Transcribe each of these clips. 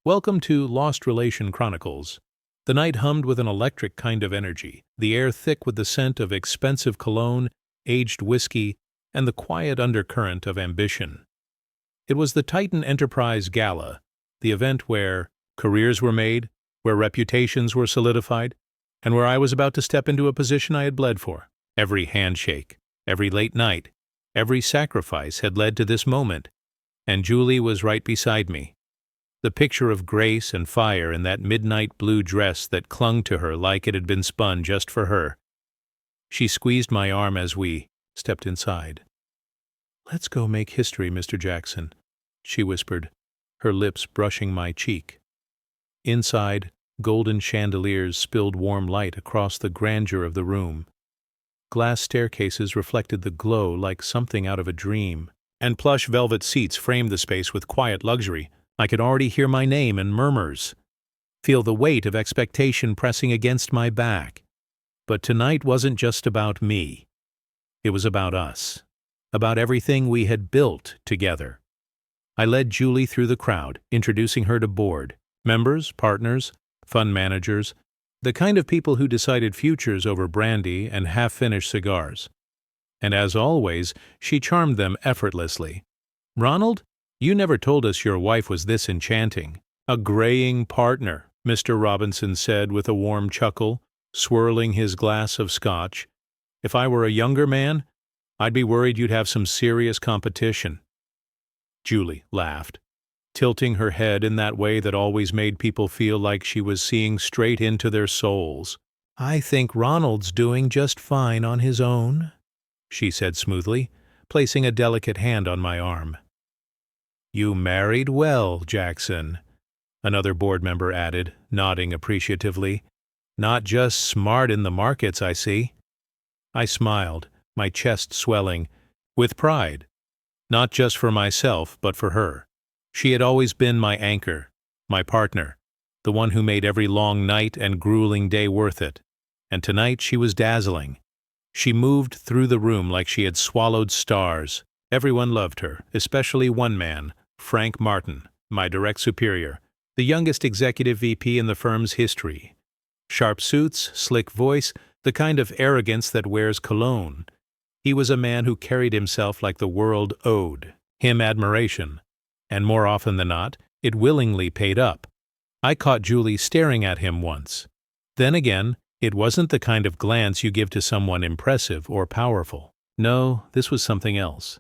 Welcome to Lost Relation Chronicles. The night hummed with an electric kind of energy, the air thick with the scent of expensive cologne, aged whiskey, and the quiet undercurrent of ambition. It was the Titan Enterprise Gala, the event where careers were made, where reputations were solidified, and where I was about to step into a position I had bled for. Every handshake, every late night, every sacrifice had led to this moment, and Julie was right beside me. The picture of grace and fire in that midnight blue dress that clung to her like it had been spun just for her. She squeezed my arm as we stepped inside. "Let's go make history, Mr. Jackson," she whispered, her lips brushing my cheek. Inside, golden chandeliers spilled warm light across the grandeur of the room. Glass staircases reflected the glow like something out of a dream, and plush velvet seats framed the space with quiet luxury. I could already hear my name in murmurs, feel the weight of expectation pressing against my back. But tonight wasn't just about me. It was about us, about everything we had built together. I led Julie through the crowd, introducing her to board, members, partners, fund managers, the kind of people who decided futures over brandy and half-finished cigars. And as always, she charmed them effortlessly. "Ronald, you never told us your wife was this enchanting." "A graying partner," Mr. Robinson said with a warm chuckle, swirling his glass of scotch. "If I were a younger man, I'd be worried you'd have some serious competition." Julie laughed, tilting her head in that way that always made people feel like she was seeing straight into their souls. "I think Ronald's doing just fine on his own," she said smoothly, placing a delicate hand on my arm. "You married well, Jackson," another board member added, nodding appreciatively. "Not just smart in the markets, I see." I smiled, my chest swelling, with pride, not just for myself, but for her. She had always been my anchor, my partner, the one who made every long night and grueling day worth it. And tonight she was dazzling. She moved through the room like she had swallowed stars. Everyone loved her, especially one man, Frank Martin, my direct superior, the youngest executive VP in the firm's history. Sharp suits, slick voice, the kind of arrogance that wears cologne. He was a man who carried himself like the world owed him admiration, and more often than not, it willingly paid up. I caught Julie staring at him once. Then again, it wasn't the kind of glance you give to someone impressive or powerful. No, this was something else.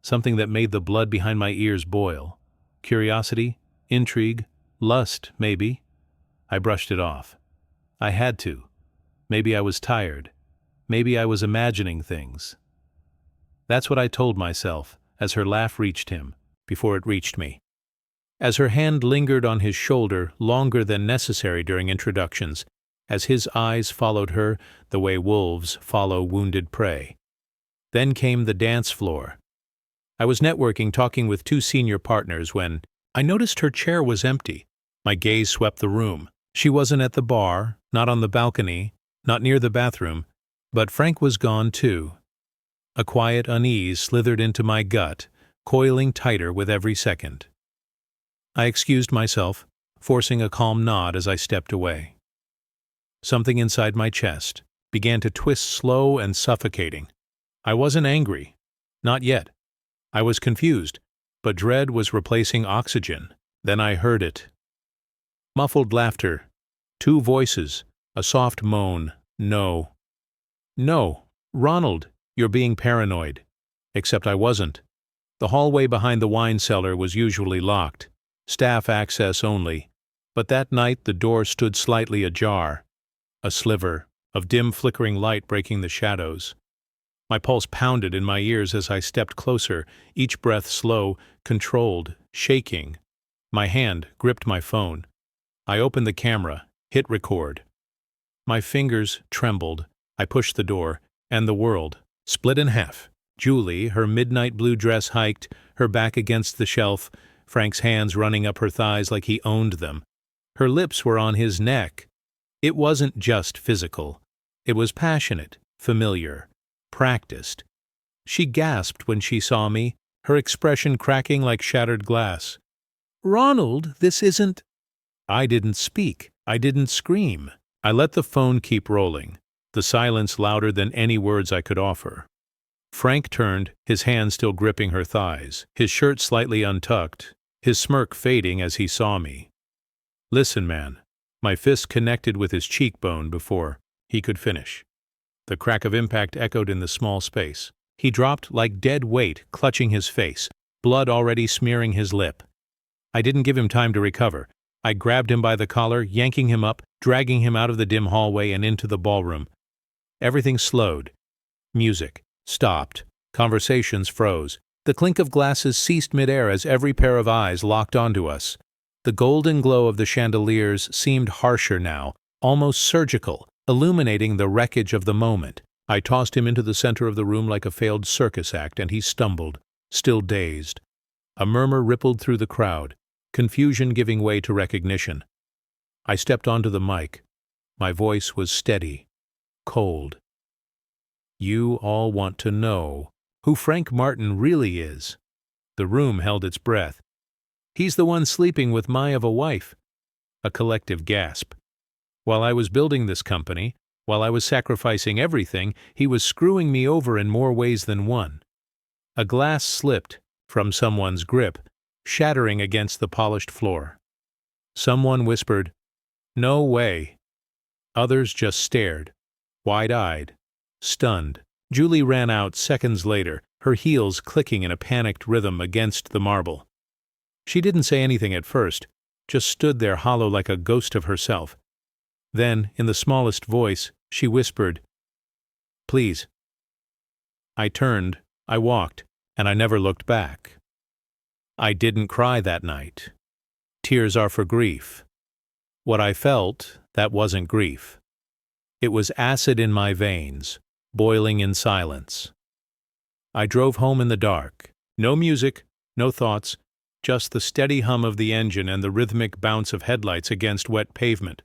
Something that made the blood behind my ears boil. Curiosity, intrigue, lust, maybe. I brushed it off. I had to. Maybe I was tired. Maybe I was imagining things. That's what I told myself as her laugh reached him, before it reached me. As her hand lingered on his shoulder longer than necessary during introductions, as his eyes followed her the way wolves follow wounded prey. Then came the dance floor. I was networking, talking with two senior partners when I noticed her chair was empty. My gaze swept the room. She wasn't at the bar, not on the balcony, not near the bathroom, but Frank was gone too. A quiet unease slithered into my gut, coiling tighter with every second. I excused myself, forcing a calm nod as I stepped away. Something inside my chest began to twist slow and suffocating. I wasn't angry. Not yet. I was confused, but dread was replacing oxygen. Then I heard it. Muffled laughter. Two voices. A soft moan. "No. No. Ronald, you're being paranoid." Except I wasn't. The hallway behind the wine cellar was usually locked. Staff access only. But that night the door stood slightly ajar. A sliver of dim flickering light breaking the shadows. My pulse pounded in my ears as I stepped closer, each breath slow, controlled, shaking. My hand gripped my phone. I opened the camera, hit record. My fingers trembled. I pushed the door, and the world split in half. Julie, her midnight blue dress hiked, her back against the shelf, Frank's hands running up her thighs like he owned them. Her lips were on his neck. It wasn't just physical. It was passionate, familiar, practiced. She gasped when she saw me, her expression cracking like shattered glass. "Ronald, this isn't—" I didn't speak. I didn't scream. I let the phone keep rolling, the silence louder than any words I could offer. Frank turned, his hand still gripping her thighs, his shirt slightly untucked, his smirk fading as he saw me. "Listen, man." My fist connected with his cheekbone before he could finish. The crack of impact echoed in the small space. He dropped like dead weight, clutching his face, blood already smearing his lip. I didn't give him time to recover. I grabbed him by the collar, yanking him up, dragging him out of the dim hallway and into the ballroom. Everything slowed. Music stopped. Conversations froze. The clink of glasses ceased midair as every pair of eyes locked onto us. The golden glow of the chandeliers seemed harsher now, almost surgical, illuminating the wreckage of the moment. I tossed him into the center of the room like a failed circus act, and he stumbled, still dazed. A murmur rippled through the crowd, confusion giving way to recognition. I stepped onto the mic. My voice was steady, cold. "You all want to know who Frank Martin really is." The room held its breath. "He's the one sleeping with my of a wife." A collective gasp. While I was building this company, while I was sacrificing everything, he was screwing me over in more ways than one. A glass slipped from someone's grip, shattering against the polished floor. Someone whispered, "No way." Others just stared, wide-eyed, stunned. Julie ran out seconds later, her heels clicking in a panicked rhythm against the marble. She didn't say anything at first, just stood there hollow like a ghost of herself. Then, in the smallest voice, she whispered, "Please." I turned, I walked, and I never looked back. I didn't cry that night. Tears are for grief. What I felt, that wasn't grief. It was acid in my veins, boiling in silence. I drove home in the dark. No music, no thoughts, just the steady hum of the engine and the rhythmic bounce of headlights against wet pavement.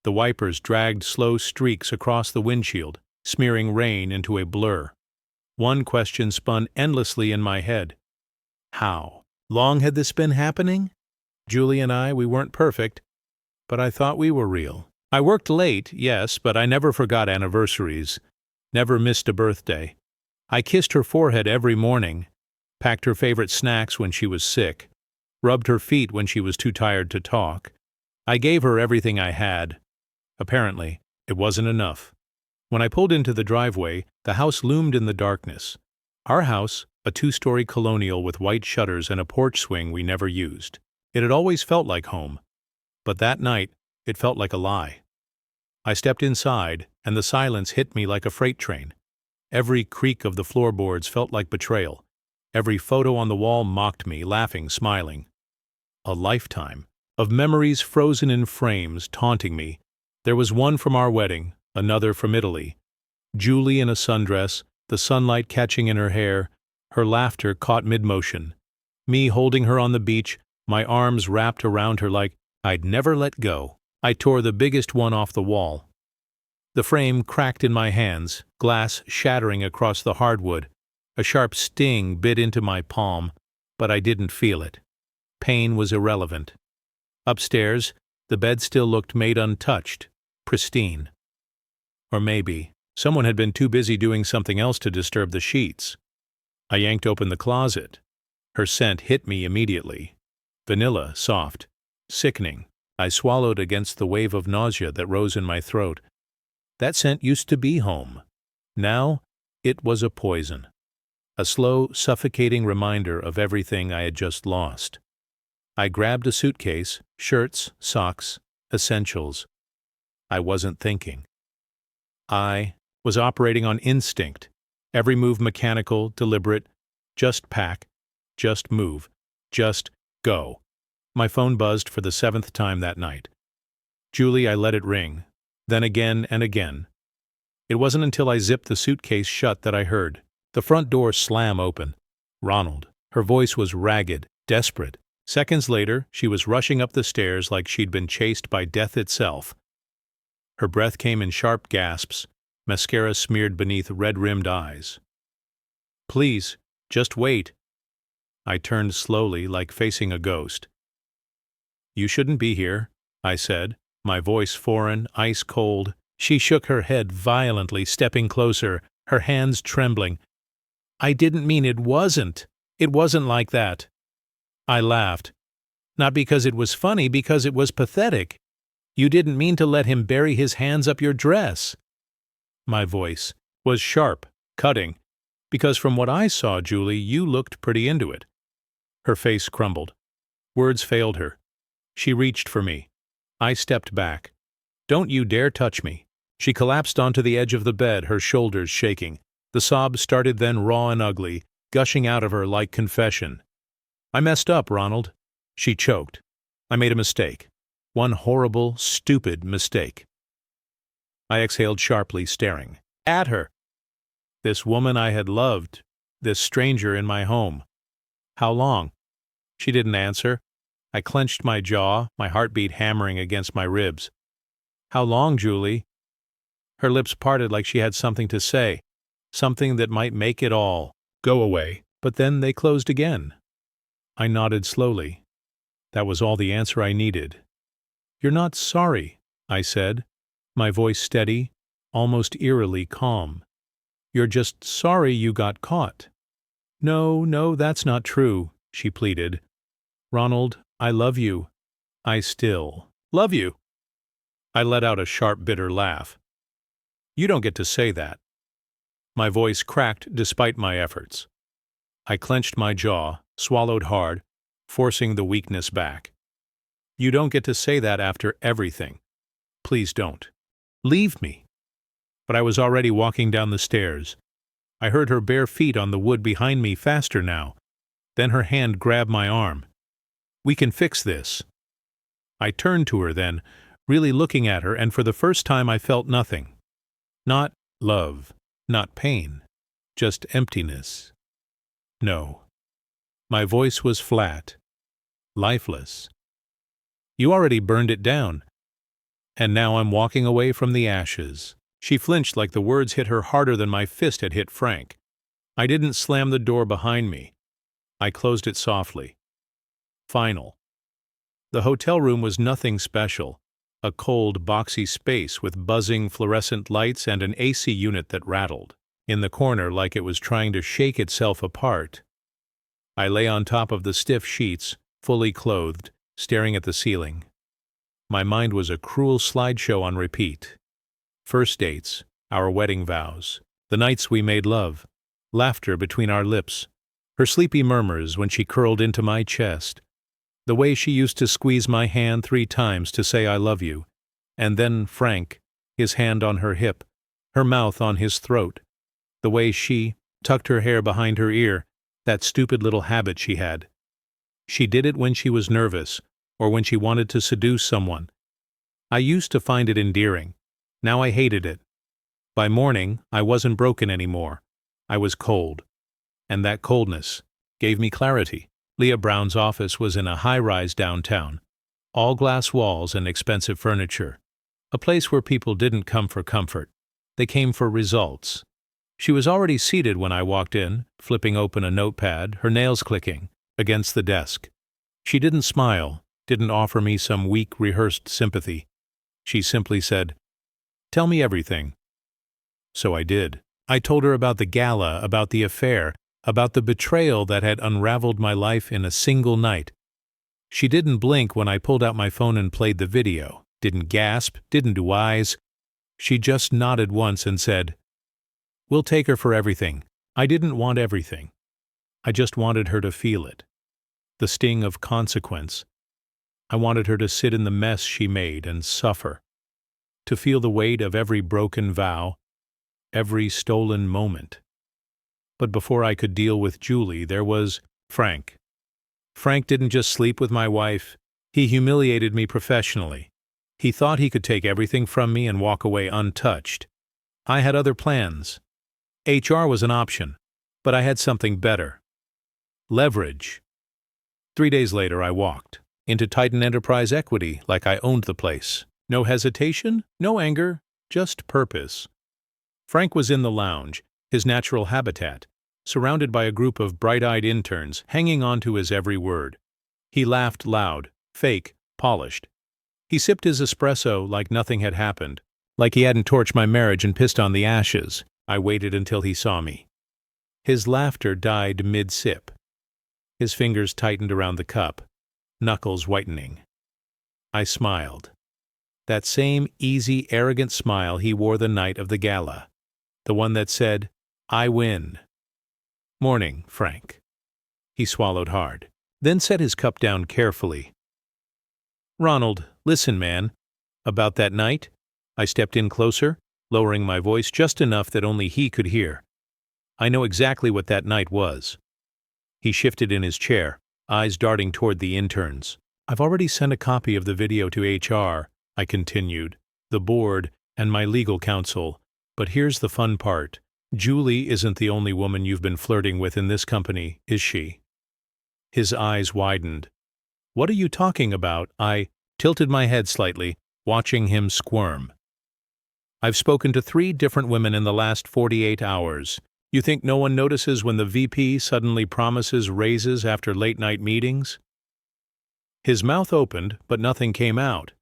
The wipers dragged slow streaks across the windshield, smearing rain into a blur. One question spun endlessly in my head. How long had this been happening? Julie and I, we weren't perfect, but I thought we were real. I worked late, yes, but I never forgot anniversaries, never missed a birthday. I kissed her forehead every morning, packed her favorite snacks when she was sick, rubbed her feet when she was too tired to talk. I gave her everything I had. Apparently, it wasn't enough. When I pulled into the driveway, the house loomed in the darkness. Our house, a two-story colonial with white shutters and a porch swing we never used. It had always felt like home, but that night, it felt like a lie. I stepped inside, and the silence hit me like a freight train. Every creak of the floorboards felt like betrayal. Every photo on the wall mocked me, laughing, smiling. A lifetime of memories frozen in frames, taunting me. There was one from our wedding, another from Italy. Julie in a sundress, the sunlight catching in her hair, her laughter caught mid-motion. Me holding her on the beach, my arms wrapped around her like I'd never let go. I tore the biggest one off the wall. The frame cracked in my hands, glass shattering across the hardwood. A sharp sting bit into my palm, but I didn't feel it. Pain was irrelevant. Upstairs, the bed still looked made untouched, pristine. Or maybe someone had been too busy doing something else to disturb the sheets. I yanked open the closet. Her scent hit me immediately. Vanilla, soft, sickening. I swallowed against the wave of nausea that rose in my throat. That scent used to be home. Now, it was a poison. A slow, suffocating reminder of everything I had just lost. I grabbed a suitcase, shirts, socks, essentials. I wasn't thinking. I was operating on instinct. Every move mechanical, deliberate. Just pack. Just move. Just go. My phone buzzed for the 7th time that night. Julie, I let it ring. Then again and again. It wasn't until I zipped the suitcase shut that I heard the front door slam open. Ronald. Her voice was ragged, desperate. Seconds later, she was rushing up the stairs like she'd been chased by death itself. Her breath came in sharp gasps, mascara smeared beneath red-rimmed eyes. "Please, just wait." I turned slowly, like facing a ghost. "You shouldn't be here. I said, my voice foreign, ice-cold. She shook her head violently, stepping closer, her hands trembling. I didn't mean it wasn't. It wasn't like that. I laughed. Not because it was funny, because it was pathetic. You didn't mean to let him bury his hands up your dress. My voice was sharp, cutting, because from what I saw, Julie, you looked pretty into it. Her face crumbled. Words failed her. She reached for me. I stepped back. Don't you dare touch me. She collapsed onto the edge of the bed, her shoulders shaking. The sobs started then raw and ugly, gushing out of her like confession. I messed up, Ronald. She choked. I made a mistake. One horrible, stupid mistake. I exhaled sharply, staring at her. This woman I had loved, this stranger in my home. How long? She didn't answer. I clenched my jaw, my heartbeat hammering against my ribs. How long, Julie? Her lips parted like she had something to say, something that might make it all go away, but then they closed again. I nodded slowly. That was all the answer I needed. You're not sorry, I said, my voice steady, almost eerily calm. You're just sorry you got caught. No, that's not true, she pleaded. Ronald, I love you. I still love you. I let out a sharp, bitter laugh. You don't get to say that. My voice cracked despite my efforts. I clenched my jaw, swallowed hard, forcing the weakness back. You don't get to say that after everything. Please don't. Leave me. But I was already walking down the stairs. I heard her bare feet on the wood behind me faster now. Then her hand grabbed my arm. We can fix this. I turned to her then, really looking at her, and for the first time I felt nothing. Not love, not pain, just emptiness. No. My voice was flat, lifeless. You already burned it down. And now I'm walking away from the ashes. She flinched like the words hit her harder than my fist had hit Frank. I didn't slam the door behind me. I closed it softly. Final. The hotel room was nothing special. A cold, boxy space with buzzing fluorescent lights and an AC unit that rattled. In the corner like it was trying to shake itself apart. I lay on top of the stiff sheets, fully clothed, staring at the ceiling. My mind was a cruel slideshow on repeat. First dates, our wedding vows, the nights we made love, laughter between our lips, her sleepy murmurs when she curled into my chest, the way she used to squeeze my hand 3 times to say I love you, and then Frank, his hand on her hip, her mouth on his throat, the way she tucked her hair behind her ear, that stupid little habit she had. She did it when she was nervous, or when she wanted to seduce someone. I used to find it endearing. Now I hated it. By morning, I wasn't broken anymore. I was cold. And that coldness gave me clarity. Leah Brown's office was in a high-rise downtown. All glass walls and expensive furniture. A place where people didn't come for comfort. They came for results. She was already seated when I walked in, flipping open a notepad, her nails clicking, against the desk. She didn't smile, didn't offer me some weak, rehearsed sympathy. She simply said, "Tell me everything." So I did. I told her about the gala, about the affair, about the betrayal that had unraveled my life in a single night. She didn't blink when I pulled out my phone and played the video, didn't gasp, didn't do eyes. She just nodded once and said, "We'll take her for everything." I didn't want everything. I just wanted her to feel it. The sting of consequence. I wanted her to sit in the mess she made and suffer. To feel the weight of every broken vow, every stolen moment. But before I could deal with Julie, there was Frank. Frank didn't just sleep with my wife. He humiliated me professionally. He thought he could take everything from me and walk away untouched. I had other plans. HR was an option, but I had something better. Leverage. 3 days later, I walked into Titan Enterprise Equity like I owned the place. No hesitation, no anger, just purpose. Frank was in the lounge, his natural habitat, surrounded by a group of bright-eyed interns hanging on to his every word. He laughed loud, fake, polished. He sipped his espresso like nothing had happened, like he hadn't torched my marriage and pissed on the ashes. I waited until he saw me. His laughter died mid-sip. His fingers tightened around the cup, knuckles whitening. I smiled. That same easy, arrogant smile he wore the night of the gala. The one that said, "I win." "Morning, Frank." He swallowed hard, then set his cup down carefully. "Ronald, listen, man. About that night?" I stepped in closer, lowering my voice just enough that only he could hear. "I know exactly what that night was." He shifted in his chair, eyes darting toward the interns. "I've already sent a copy of the video to HR," I continued, "the board, and my legal counsel. But here's the fun part. Julie isn't the only woman you've been flirting with in this company, is she?" His eyes widened. "What are you talking about?" I tilted my head slightly, watching him squirm. "I've spoken to 3 different women in the last 48 hours. You think no one notices when the VP suddenly promises raises after late-night meetings?" His mouth opened, but nothing came out.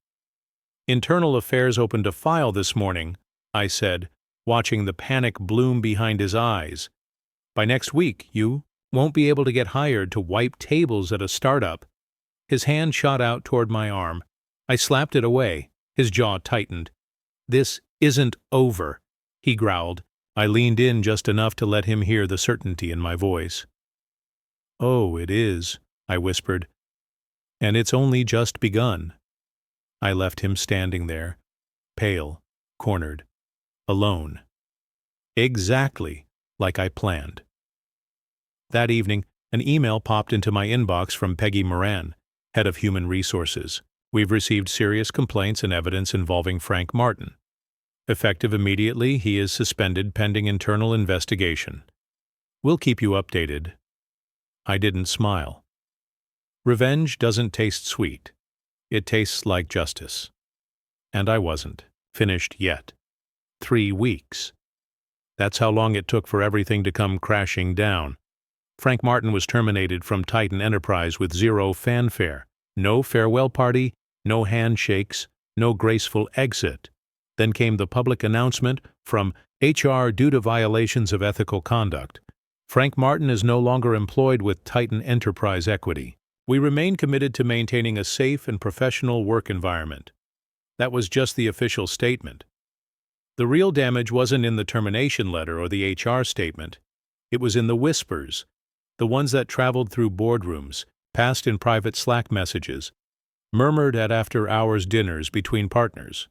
"Internal Affairs opened a file this morning," I said, watching the panic bloom behind his eyes. "By next week, you won't be able to get hired to wipe tables at a startup." His hand shot out toward my arm. I slapped it away. His jaw tightened. "This isn't over," he growled. I leaned in just enough to let him hear the certainty in my voice. "Oh, it is," I whispered. "And it's only just begun." I left him standing there, pale, cornered, alone. Exactly like I planned. That evening, an email popped into my inbox from Peggy Moran, head of Human Resources. "We've received serious complaints and evidence involving Frank Martin. Effective immediately, he is suspended pending internal investigation. We'll keep you updated." I didn't smile. Revenge doesn't taste sweet. It tastes like justice. And I wasn't finished yet. 3 weeks. That's how long it took for everything to come crashing down. Frank Martin was terminated from Titan Enterprise with 0 fanfare. No farewell party, no handshakes, no graceful exit. Then came the public announcement from HR due to violations of ethical conduct. Frank Martin is no longer employed with Titan Enterprise Equity. We remain committed to maintaining a safe and professional work environment. That was just the official statement. The real damage wasn't in the termination letter or the HR statement. It was in the whispers, the ones that traveled through boardrooms, passed in private Slack messages, murmured at after-hours dinners between partners.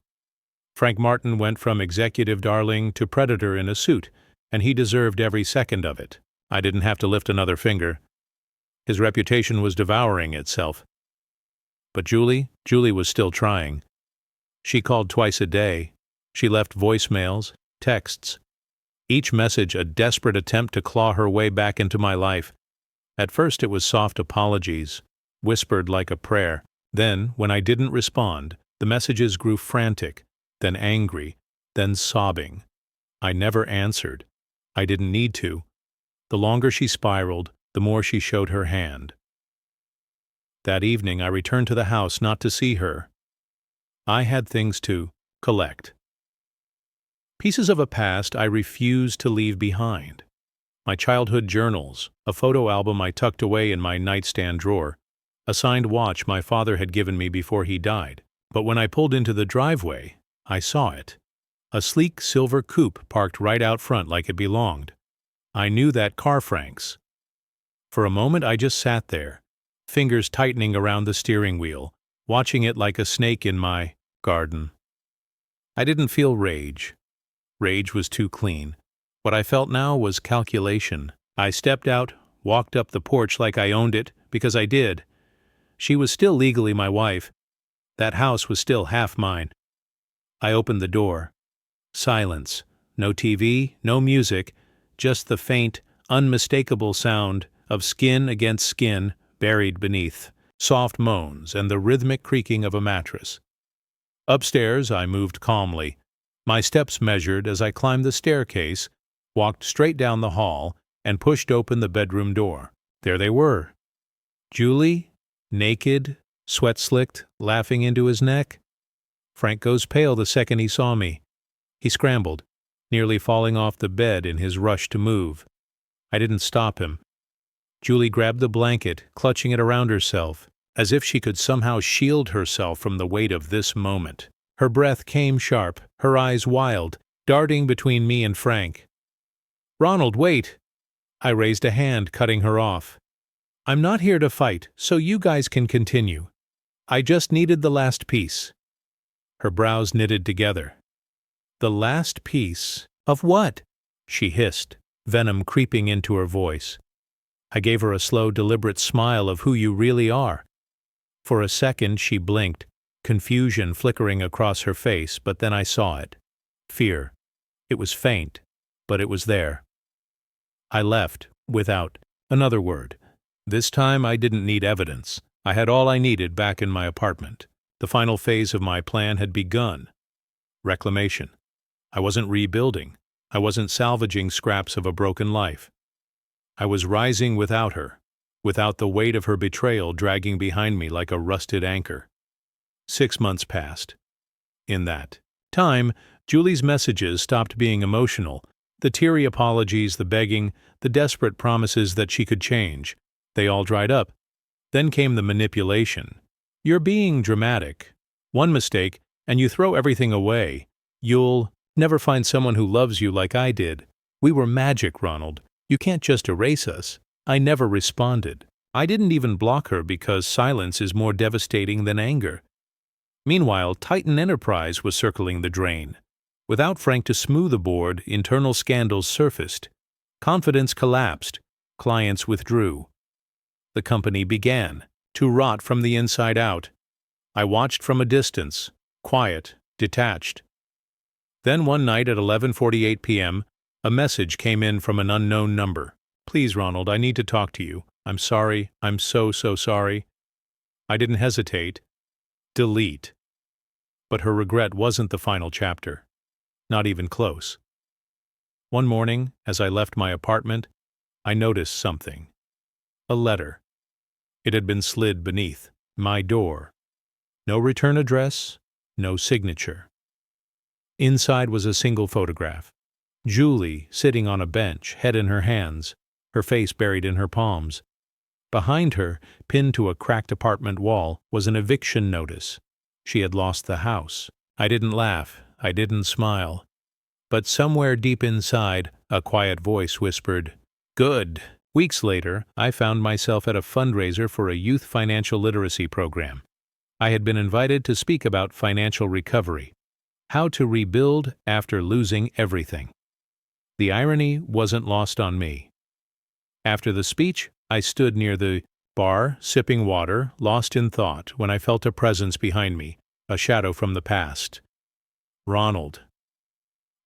Frank Martin went from executive darling to predator in a suit, and he deserved every second of it. I didn't have to lift another finger. His reputation was devouring itself. But Julie was still trying. She called twice a day. She left voicemails, texts. Each message a desperate attempt to claw her way back into my life. At first it was soft apologies, whispered like a prayer. Then, when I didn't respond, the messages grew frantic, then angry, then sobbing. I never answered. I didn't need to. The longer she spiraled, the more she showed her hand. That evening I returned to the house not to see her. I had things to collect. Pieces of a past I refused to leave behind. My childhood journals, a photo album I tucked away in my nightstand drawer, a signed watch my father had given me before he died. But when I pulled into the driveway, I saw it. A sleek silver coupe parked right out front like it belonged. I knew that car Frank's. For a moment I just sat there, fingers tightening around the steering wheel, watching it like a snake in my garden. I didn't feel rage. Rage was too clean. What I felt now was calculation. I stepped out, walked up the porch like I owned it, because I did. She was still legally my wife. That house was still half mine. I opened the door. Silence. No TV, no music, just the faint, unmistakable sound of skin against skin buried beneath, soft moans and the rhythmic creaking of a mattress. Upstairs I moved calmly, my steps measured as I climbed the staircase, walked straight down the hall, and pushed open the bedroom door. There they were. Julie, naked, sweat-slicked, laughing into his neck. Frank goes pale the second he saw me. He scrambled, nearly falling off the bed in his rush to move. I didn't stop him. Julie grabbed the blanket, clutching it around herself, as if she could somehow shield herself from the weight of this moment. Her breath came sharp, her eyes wild, darting between me and Frank. "Ronald, wait!" I raised a hand, cutting her off. "I'm not here to fight, so you guys can continue. I just needed the last piece." Her brows knitted together. "The last piece? Of what?" she hissed, venom creeping into her voice. I gave her a slow, deliberate smile of who you really are. For a second she blinked, confusion flickering across her face, but then I saw it. Fear. It was faint, but it was there. I left, without another word. This time I didn't need evidence. I had all I needed back in my apartment. The final phase of my plan had begun. Reclamation. I wasn't rebuilding. I wasn't salvaging scraps of a broken life. I was rising without her, without the weight of her betrayal dragging behind me like a rusted anchor. 6 months passed. In that time, Julie's messages stopped being emotional. The teary apologies, the begging, the desperate promises that she could change, they all dried up. Then came the manipulation. "You're being dramatic. One mistake, and you throw everything away. You'll never find someone who loves you like I did. We were magic, Ronald. You can't just erase us." I never responded. I didn't even block her because silence is more devastating than anger. Meanwhile, Titan Enterprise was circling the drain. Without Frank to smooth the board, internal scandals surfaced. Confidence collapsed. Clients withdrew. The company began to rot from the inside out. I watched from a distance, quiet, detached. Then one night at 11:48 p.m., a message came in from an unknown number. "Please, Ronald, I need to talk to you. I'm sorry. I'm so sorry." I didn't hesitate. Delete. But her regret wasn't the final chapter. Not even close. One morning, as I left my apartment, I noticed something. A letter. It had been slid beneath my door. No return address, no signature. Inside was a single photograph. Julie sitting on a bench, head in her hands, her face buried in her palms. Behind her, pinned to a cracked apartment wall, was an eviction notice. She had lost the house. I didn't laugh. I didn't smile. But somewhere deep inside, a quiet voice whispered, "Good." Weeks later, I found myself at a fundraiser for a youth financial literacy program. I had been invited to speak about financial recovery, how to rebuild after losing everything. The irony wasn't lost on me. After the speech, I stood near the bar, sipping water, lost in thought, when I felt a presence behind me, a shadow from the past. Ronald.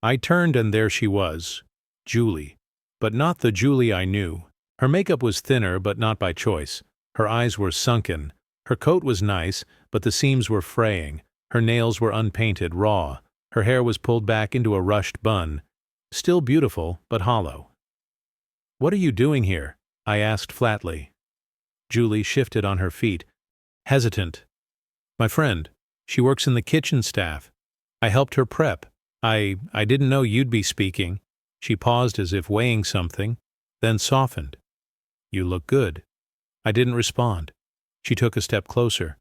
I turned and there she was, Julie, but not the Julie I knew. Her makeup was thinner, but not by choice. Her eyes were sunken. Her coat was nice, but the seams were fraying. Her nails were unpainted, raw. Her hair was pulled back into a rushed bun. Still beautiful, but hollow. "What are you doing here?" I asked flatly. Julie shifted on her feet, hesitant. "My friend. She works in the kitchen staff. I helped her prep. I didn't know you'd be speaking." She paused as if weighing something, then softened. "You look good." I didn't respond. She took a step closer.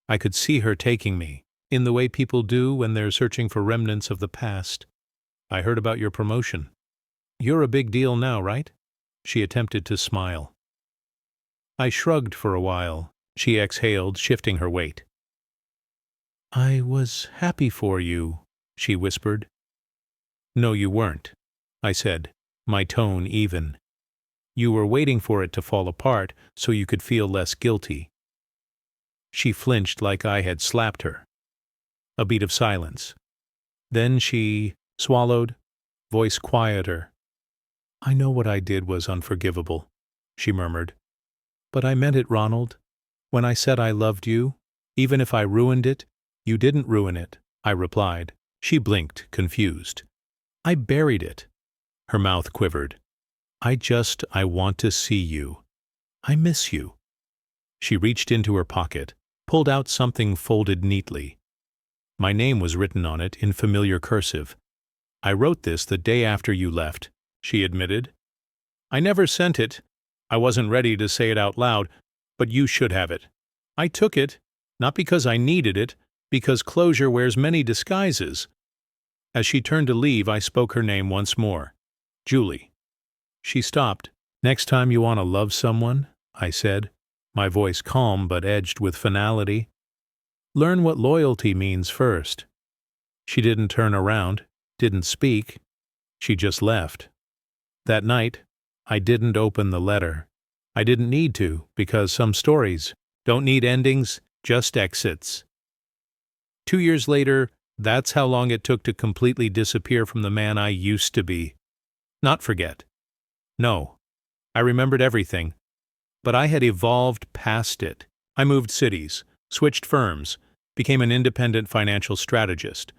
I could see her taking me, in the way people do when they're searching for remnants of the past. "I heard about your promotion. You're a big deal now, right?" She attempted to smile. I shrugged for a while. She exhaled, shifting her weight. "I was happy for you," she whispered. "No, you weren't," I said, my tone even. "You were waiting for it to fall apart so you could feel less guilty." She flinched like I had slapped her. A beat of silence. Then she swallowed, voice quieter. "I know what I did was unforgivable," she murmured. "But I meant it, Ronald. When I said I loved you, even if I ruined it, you didn't ruin it," I replied. She blinked, confused. "I buried it." Her mouth quivered. I want to see you. I miss you." She reached into her pocket, pulled out something folded neatly. My name was written on it in familiar cursive. "I wrote this the day after you left," she admitted. "I never sent it. I wasn't ready to say it out loud, but you should have it. I took it, not because I needed it, because closure wears many disguises." As she turned to leave, I spoke her name once more. "Julie." She stopped. "Next time you want to love someone," I said, my voice calm but edged with finality, "learn what loyalty means first." She didn't turn around, didn't speak. She just left. That night, I didn't open the letter. I didn't need to, because some stories don't need endings, just exits. 2 years later, that's how long it took to completely disappear from the man I used to be. Not forget. No, I remembered everything, but I had evolved past it. I moved cities, switched firms, became an independent financial strategist,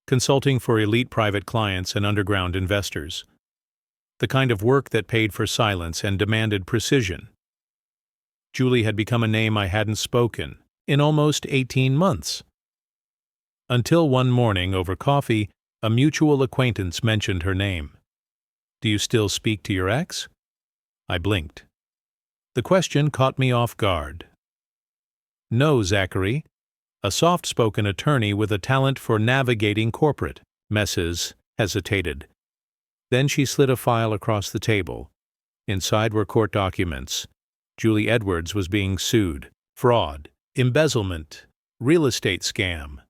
consulting for elite private clients and underground investors. The kind of work that paid for silence and demanded precision. Julie had become a name I hadn't spoken in almost 18 months. Until one morning, over coffee, a mutual acquaintance mentioned her name. "Do you still speak to your ex?" I blinked. The question caught me off guard. "No, Zachary," a soft-spoken attorney with a talent for navigating corporate messes hesitated. Then she slid a file across the table. Inside were court documents. Julie Edwards was being sued. Fraud, embezzlement, real estate scam.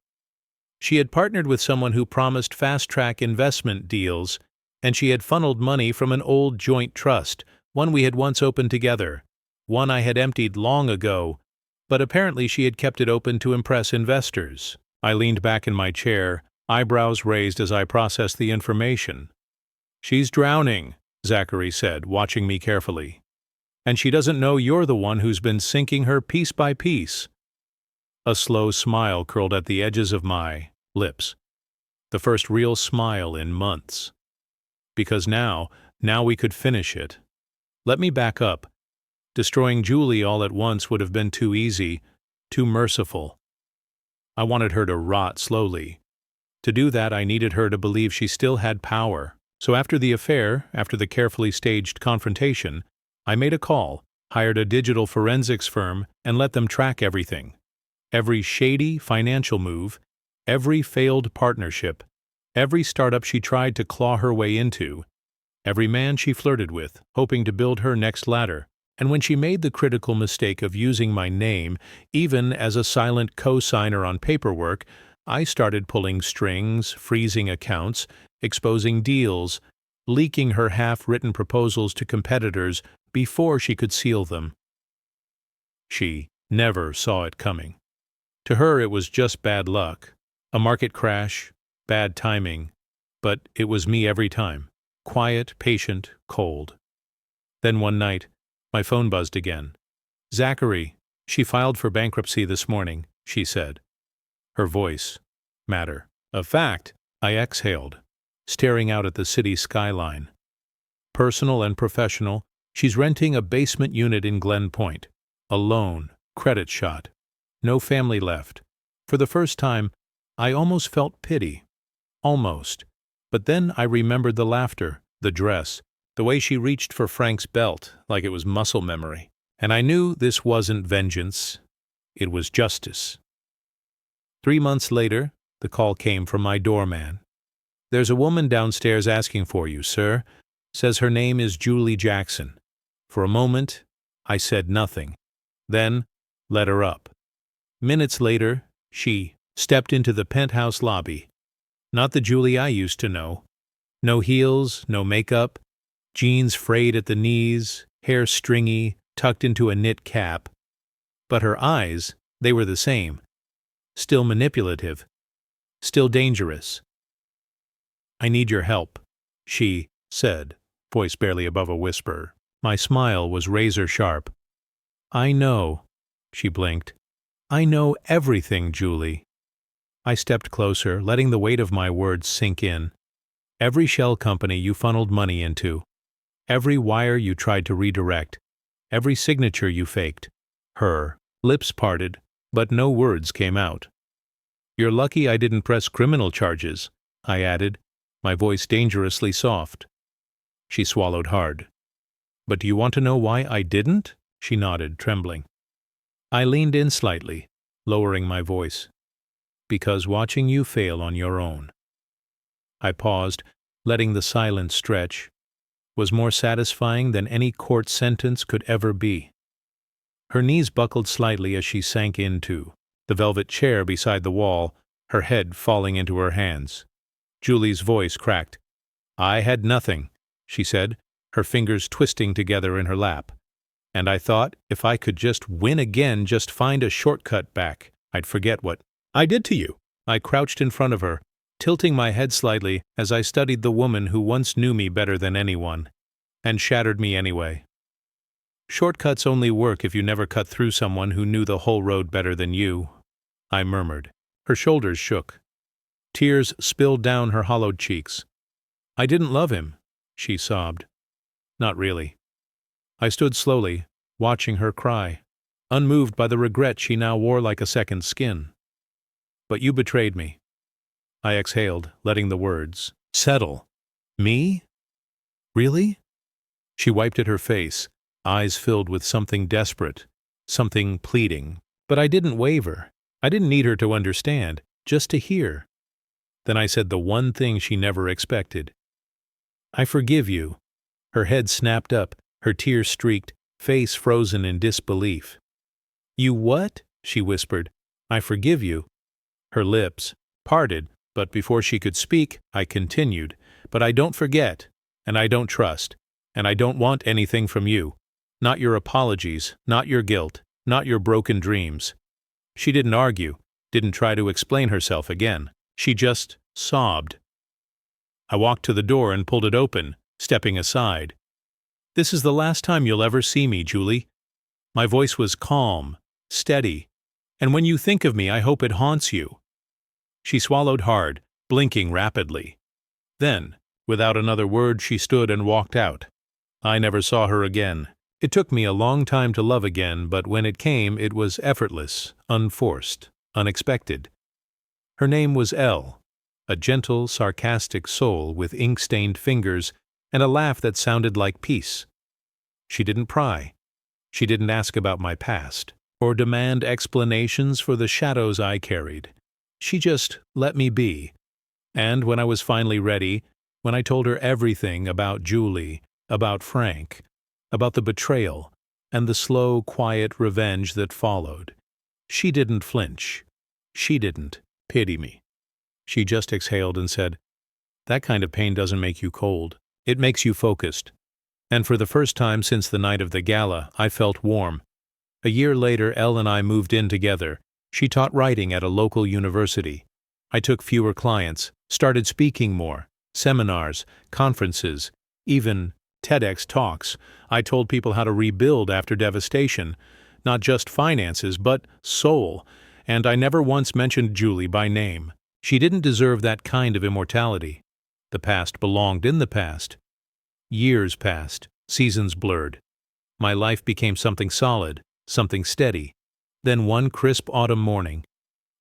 She had partnered with someone who promised fast-track investment deals, and she had funneled money from an old joint trust, one we had once opened together, one I had emptied long ago, but apparently she had kept it open to impress investors. I leaned back in my chair, eyebrows raised as I processed the information. "She's drowning," Zachary said, watching me carefully. "And she doesn't know you're the one who's been sinking her piece by piece." A slow smile curled at the edges of my lips. The first real smile in months. Because now we could finish it. Let me back up. Destroying Julie all at once would have been too easy, too merciful. I wanted her to rot slowly. To do that, I needed her to believe she still had power. So after the affair, after the carefully staged confrontation, I made a call, hired a digital forensics firm, and let them track everything. Every shady financial move, every failed partnership, every startup she tried to claw her way into, every man she flirted with, hoping to build her next ladder. And when she made the critical mistake of using my name, even as a silent co-signer on paperwork, I started pulling strings, freezing accounts, exposing deals, leaking her half-written proposals to competitors before she could seal them. She never saw it coming. To her it was just bad luck, a market crash, bad timing, but it was me every time, quiet, patient, cold. Then one night, my phone buzzed again. "Zachary, she filed for bankruptcy this morning," she said. Her voice, matter of fact. I exhaled, staring out at the city skyline. Personal and professional, she's renting a basement unit in Glen Point. Alone, credit shot. No family left. For the first time, I almost felt pity. Almost. But then I remembered the laughter, the dress, the way she reached for Frank's belt like it was muscle memory. And I knew this wasn't vengeance. It was justice. 3 months later, the call came from my doorman. "There's a woman downstairs asking for you, sir. Says her name is Julie Jackson." For a moment, I said nothing. Then, let her up. Minutes later, she stepped into the penthouse lobby. Not the Julie I used to know. No heels, no makeup, jeans frayed at the knees, hair stringy, tucked into a knit cap. But her eyes, they were the same. Still manipulative. Still dangerous. "I need your help," she said, voice barely above a whisper. My smile was razor sharp. "I know," she blinked. "I know everything, Julie." I stepped closer, letting the weight of my words sink in. "Every shell company you funneled money into, every wire you tried to redirect, every signature you faked." Her lips parted, but no words came out. You're lucky I didn't press criminal charges, I added, my voice dangerously soft. She swallowed hard. But do you want to know why I didn't? She nodded, trembling. I leaned in slightly, lowering my voice. Because watching you fail on your own. I paused, letting the silence stretch, was more satisfying than any court sentence could ever be. Her knees buckled slightly as she sank into the velvet chair beside the wall, her head falling into her hands. Julie's voice cracked. I had nothing, she said, her fingers twisting together in her lap. And I thought if I could just win again, just find a shortcut back, I'd forget what I did to you. I crouched in front of her, tilting my head slightly as I studied the woman who once knew me better than anyone, and shattered me anyway. Shortcuts only work if you never cut through someone who knew the whole road better than you, I murmured. Her shoulders shook. Tears spilled down her hollowed cheeks. I didn't love him, she sobbed. Not really. I stood slowly, watching her cry, unmoved by the regret she now wore like a second skin. But you betrayed me. I exhaled, letting the words settle. Me? Really? She wiped at her face, eyes filled with something desperate, something pleading. But I didn't waver. I didn't need her to understand, just to hear. Then I said the one thing she never expected. I forgive you. Her head snapped up, her tears streaked, face frozen in disbelief. You what? She whispered. I forgive you. Her lips parted, but before she could speak, I continued. But I don't forget, and I don't trust, and I don't want anything from you. Not your apologies, not your guilt, not your broken dreams. She didn't argue, didn't try to explain herself again. She just sobbed. I walked to the door and pulled it open, stepping aside. This is the last time you'll ever see me, Julie. My voice was calm, steady, and when you think of me, I hope it haunts you. She swallowed hard, blinking rapidly. Then, without another word, she stood and walked out. I never saw her again. It took me a long time to love again, but when it came, it was effortless, unforced, unexpected. Her name was Elle, a gentle, sarcastic soul with ink-stained fingers and a laugh that sounded like peace. She didn't pry. She didn't ask about my past, or demand explanations for the shadows I carried. She just let me be. And when I was finally ready, when I told her everything about Julie, about Frank, about the betrayal, and the slow, quiet revenge that followed, she didn't flinch. She didn't pity me. She just exhaled and said, That kind of pain doesn't make you cold. It makes you focused. And for the first time since the night of the gala, I felt warm. A year later, Elle and I moved in together. She taught writing at a local university. I took fewer clients, started speaking more, seminars, conferences, even TEDx talks. I told people how to rebuild after devastation, not just finances, but soul, and I never once mentioned Julie by name. She didn't deserve that kind of immortality. The past belonged in the past. Years passed, seasons blurred. My life became something solid, something steady. Then one crisp autumn morning,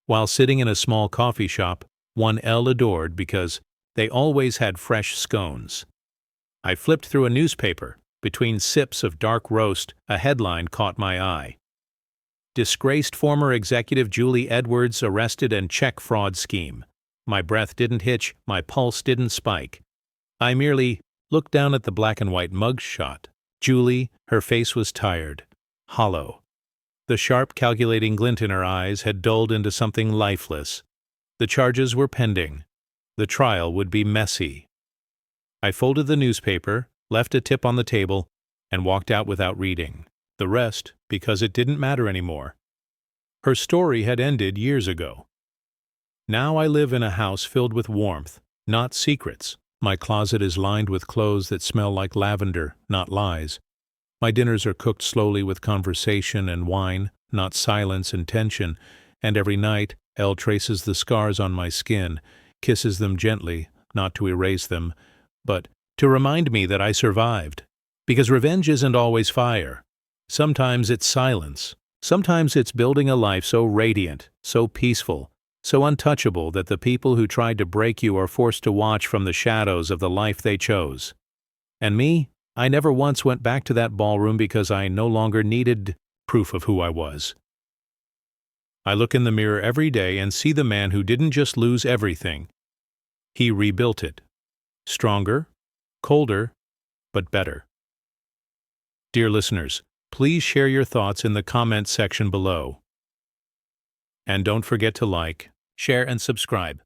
while sitting in a small coffee shop, one Elle adored because they always had fresh scones. I flipped through a newspaper. Between sips of dark roast, a headline caught my eye. Disgraced former executive Julie Edwards arrested in check fraud scheme. My breath didn't hitch, my pulse didn't spike. I merely looked down at the black and white mugshot. Julie, her face was tired, hollow. The sharp, calculating glint in her eyes had dulled into something lifeless. The charges were pending. The trial would be messy. I folded the newspaper, left a tip on the table, and walked out without reading. The rest, because it didn't matter anymore. Her story had ended years ago. Now I live in a house filled with warmth, not secrets. My closet is lined with clothes that smell like lavender, not lies. My dinners are cooked slowly with conversation and wine, not silence and tension, and every night Elle traces the scars on my skin, kisses them gently, not to erase them, but to remind me that I survived. Because revenge isn't always fire. Sometimes it's silence. Sometimes it's building a life so radiant, so peaceful, so untouchable that the people who tried to break you are forced to watch from the shadows of the life they chose. And me, I never once went back to that ballroom because I no longer needed proof of who I was. I look in the mirror every day and see the man who didn't just lose everything. He rebuilt it. Stronger, colder, but better. Dear listeners, please share your thoughts in the comments section below. And don't forget to like, share, and subscribe.